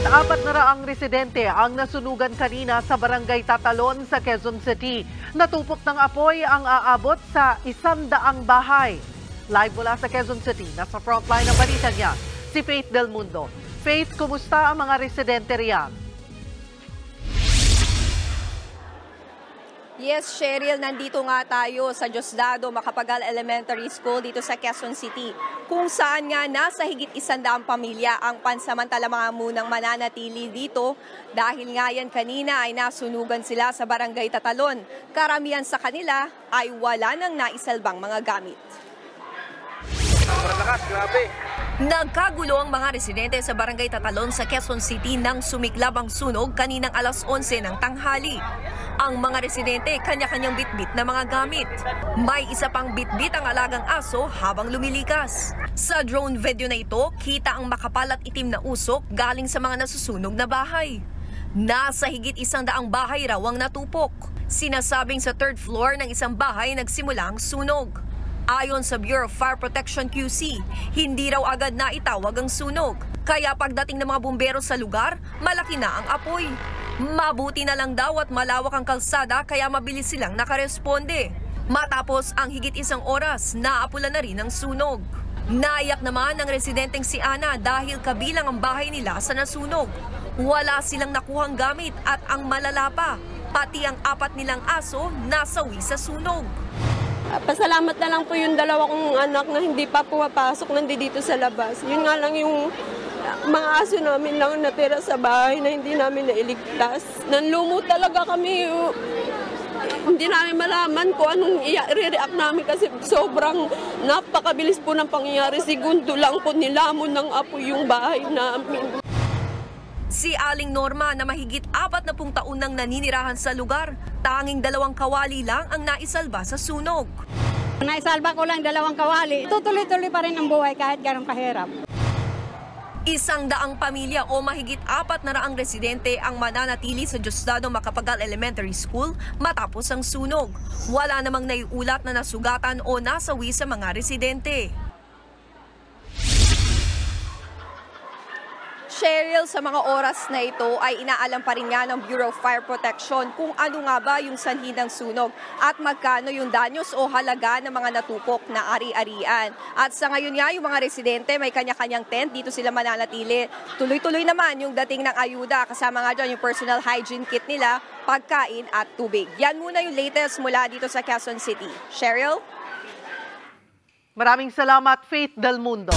400 residente ang nasunugan kanina sa Barangay Tatalon sa Quezon City. Natupok ng apoy ang aabot sa 100 bahay. Live mula sa Quezon City, nasa frontline ng balita niya, si Faith Del Mundo. Faith, kumusta ang mga residente riyan? Yes, Cheryl, nandito nga tayo sa Diosdado Macapagal Elementary School dito sa Quezon City, kung saan nga nasa higit 100 pamilya ang pansamantala mga munang mananatili dito dahil nga yan kanina ay nasunugan sila sa Barangay Tatalon. Karamihan sa kanila ay wala nang naisalbang mga gamit. Nagkagulo ang mga residente sa Barangay Tatalon sa Quezon City nang sumiklab ang sunog kaninang alas 11 ng tanghali. Ang mga residente kanya-kanyang bitbit na mga gamit. May isa pang bitbit ang alagang aso habang lumilikas. Sa drone video na ito, kita ang makapal at itim na usok galing sa mga nasusunog na bahay. Nasa higit 100 bahay raw ang natupok. Sinasabing sa third floor ng isang bahay nagsimula ang sunog. Ayon sa Bureau of Fire Protection QC, hindi raw agad na itawag ang sunog. Kaya pagdating ng mga bumbero sa lugar, malaki na ang apoy. Mabuti na lang daw at malawak ang kalsada kaya mabilis silang nakaresponde. Matapos ang higit 1 oras, naapulan na rin ang sunog. Naiyak naman ng residenteng si Ana dahil kabilang ang bahay nila sa nasunog. Wala silang nakuhang gamit at ang malala pa, pati ang 4 nilang aso nasawi sa sunog. Pasalamat na lang po yung 2 kong anak na hindi pa pumapasok nandito sa labas. Yun nga lang yung mga aso namin lang natira sa bahay na hindi namin nailigtas. Nanlumo talaga kami. Hindi namin malaman kung anong i-react namin kasi sobrang napakabilis po ng pangyayari. Segundo lang po nilamon ng apoy yung bahay namin. Si Aling Norma na mahigit 40 taon nang naninirahan sa lugar, tanging 2 kawali lang ang naisalba sa sunog. Naisalba ko lang 2 kawali. Tutuloy-tuloy pa rin ang buhay kahit ganong kahirap. 100 pamilya o mahigit 400 residente ang mananatili sa Diosdado Macapagal Elementary School matapos ang sunog. Wala namang naiulat na nasugatan o nasawi sa mga residente. Cheryl, sa mga oras na ito ay inaalam pa rin nga ng Bureau of Fire Protection kung ano nga ba yung sanhi ng sunog at magkano yung danyos o halaga ng mga natupok na ari-arian. At sa ngayon nga, yung mga residente may kanya-kanyang tent, dito sila mananatili. Tuloy-tuloy naman yung dating ng ayuda, kasama nga dyan yung personal hygiene kit nila, pagkain at tubig. Yan muna yung latest mula dito sa Quezon City. Cheryl? Maraming salamat, Faith Del Mundo.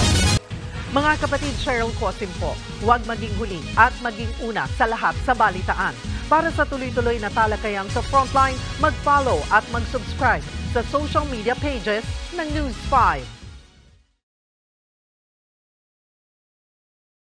Mga kapatid, Cheryl Cosim po, huwag maging huli at maging una sa lahat sa balitaan. Para sa tuloy-tuloy na talakayang sa Frontline, mag-follow at mag-subscribe sa social media pages ng News 5.